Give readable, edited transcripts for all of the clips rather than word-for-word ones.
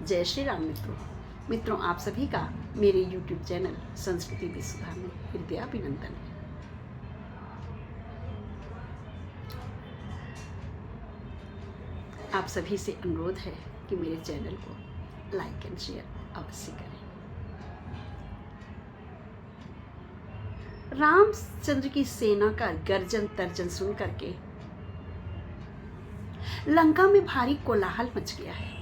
जय श्री राम मित्रों, आप सभी का मेरे YouTube चैनल संस्कृति विश्वधा में हृदय अभिनंदन है। आप सभी से अनुरोध है कि मेरे चैनल को लाइक एंड शेयर अवश्य करें। रामचंद्र की सेना का गर्जन तर्जन सुन करके लंका में भारी कोलाहल मच गया है।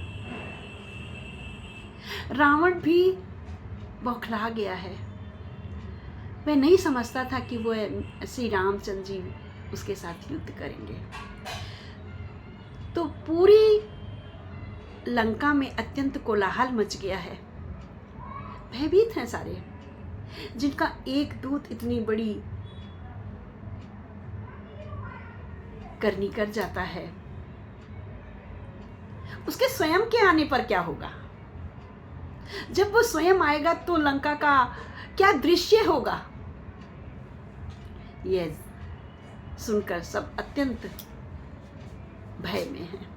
रावण भी बौखला गया है। वह नहीं समझता था कि वो श्री रामचंद्र जी उसके साथ युद्ध करेंगे। तो पूरी लंका में अत्यंत कोलाहल मच गया है। भयभीत हैं सारे। जिनका एक दूत इतनी बड़ी करनी कर जाता है, उसके स्वयं के आने पर क्या होगा? जब वो स्वयं आएगा तो लंका का क्या दृश्य होगा? यह सुनकर सब अत्यंत भय में हैं।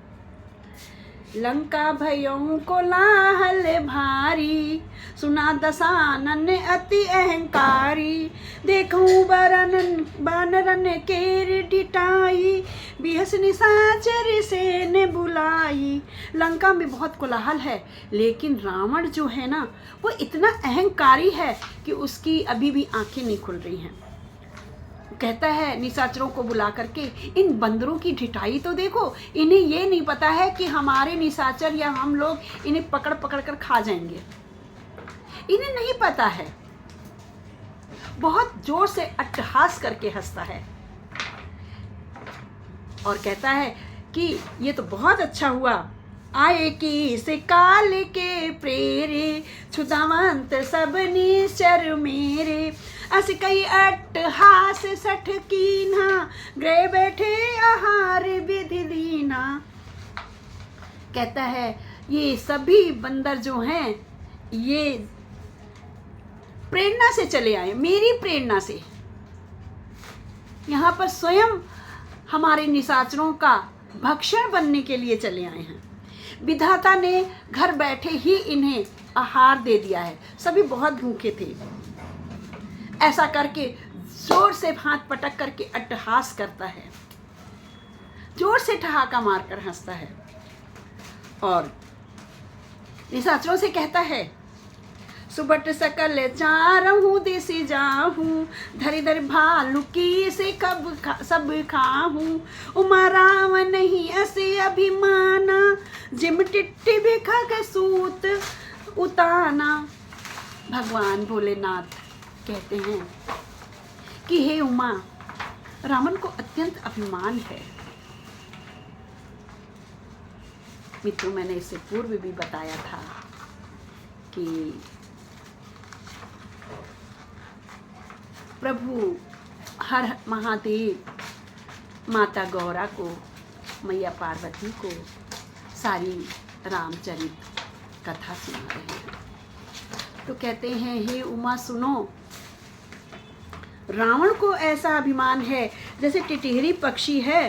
लंका भयों कोलाहल भारी, सुना दशानन अति अहंकारी। देखूं बानरन केर डिटाई, बिहस निशाचर से ने बुलाई। लंका में बहुत कोलाहल है, लेकिन रावण जो है ना, वो इतना अहंकारी है कि उसकी अभी भी आंखें नहीं खुल रही हैं। कहता है निशाचरों को बुला करके, इन बंदरों की ढिठाई तो देखो। इन्हें ये नहीं पता है कि हमारे निशाचर या हम लोग इन्हें पकड़ पकड़ कर खा जाएंगे। इन्हें नहीं पता है। बहुत जोर से अट्टहास करके हंसता है और कहता है कि ये तो बहुत अच्छा हुआ, आए कि से काल के प्रेरे, छुदावंत सब निश्चर मेरे। अस कई अट्टहास सठ कीन्हा, गृह बैठे आहार विधि दीना। कहता है ये सभी बंदर जो हैं, ये प्रेरणा से चले आए, मेरी प्रेरणा से। यहाँ पर स्वयं हमारे निशाचरों का भक्षण बनने के लिए चले आए हैं। विधाता ने घर बैठे ही इन्हें आहार दे दिया है। सभी बहुत भूखे थे। ऐसा करके जोर से हाथ पटक करके अट्टहास करता है, जोर से ठहाका मारकर हंसता है और निशाचरों से कहता है, सुबट सकल चारहूं दिसि जाहूं, धरि धरि भालू की से सब खाहूं। उमा राम नहीं असे अभिमाना, जिम टिट्टी भी खग सूत उताना। भगवान भोलेनाथ कहते हैं कि हे उमा, रावण को अत्यंत अभिमान है। मित्रों, मैंने इससे पूर्व भी बताया था कि प्रभु हर महादेव माता गौरा को, मैया पार्वती को सारी रामचरित कथा सुना रहे हैं। तो कहते हैं, हे उमा सुनो, रावण को ऐसा अभिमान है जैसे टिटहरी पक्षी है,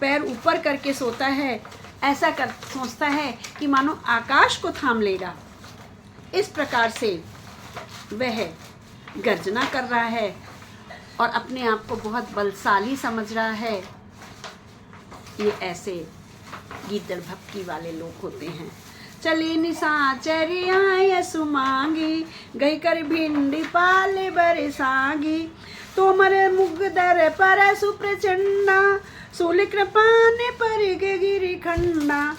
पैर ऊपर करके सोता है, ऐसा सोचता है कि मानो आकाश को थाम लेगा। इस प्रकार से वह गर्जना कर रहा है और अपने आप को बहुत बलशाली समझ रहा है। ये ऐसे गीदड़ भक्ति वाले लोग होते हैं। चली निशाचर आय सुमांगी, गई कर भिंडी पाले बरसागी। तोमर मुगदर पर सुप्रचंडा, सूल कृपाने पर गिरी खंडा।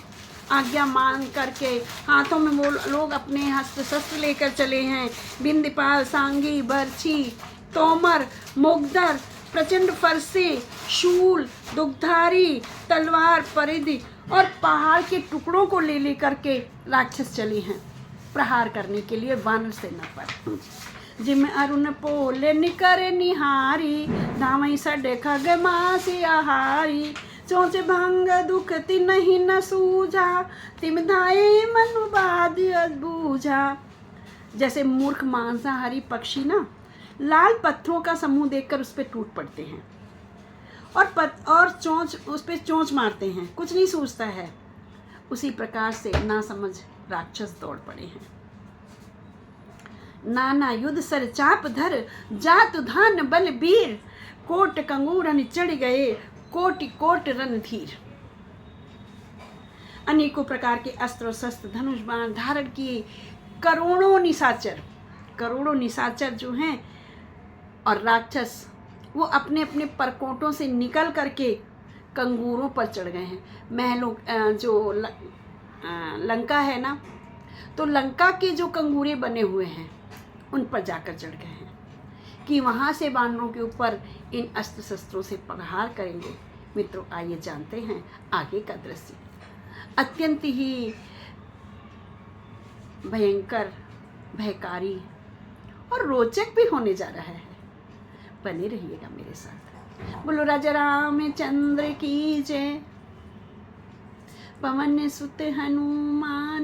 आज्ञा मांग करके हाथों में वो लोग अपने हस्त शस्त्र लेकर चले हैं। बिंदीपाल, सांगी, बरछी, तोमर, मुगदर, प्रचंड फरसे, शूल, दुग्धारी, तलवार, परिधि और पहाड़ के टुकड़ों को ले लेकर के राक्षस चले हैं प्रहार करने के लिए वानर सेना पर। जिम अरुण पोले निकर निहारी, धामई सडे खग मासी आहारी। चोंच भंग दुख तिन्हि न सूझा, तिम धाये मनु बाध बूझा। जैसे मूर्ख मांसाहारी पक्षी ना लाल पत्थरों का समूह देखकर उस पर टूट पड़ते हैं और चोंच उस पर चोंच मारते हैं, कुछ नहीं सूझता है। उसी प्रकार से ना समझ राक्षस दौड़ पड़े हैं। नाना युद्ध सर चाप धर, जातु धान बल बीर, कोट कंगूरन चढ़ गए, कोटि कोट रणधीर। अनेकों प्रकार के अस्त्र शस्त्र धनुष बाण धारण किए करोड़ों निशाचर जो हैं और राक्षस, वो अपने अपने परकोटों से निकल करके कंगूरों पर चढ़ गए हैं। महलों जो लंका है ना, तो लंका के जो कंगूरे बने हुए हैं उन पर जाकर चढ़ गए हैं कि वहाँ से बानरों के ऊपर इन अस्त्र शस्त्रों से प्रहार करेंगे। मित्रों, आइए जानते हैं आगे का दृश्य। अत्यंत ही भयंकर, भयकारी और रोचक भी होने जा रहा है। बने रहिएगा मेरे साथ। बोलो राजा रामचंद्र की जय। पवन सुत हनुमान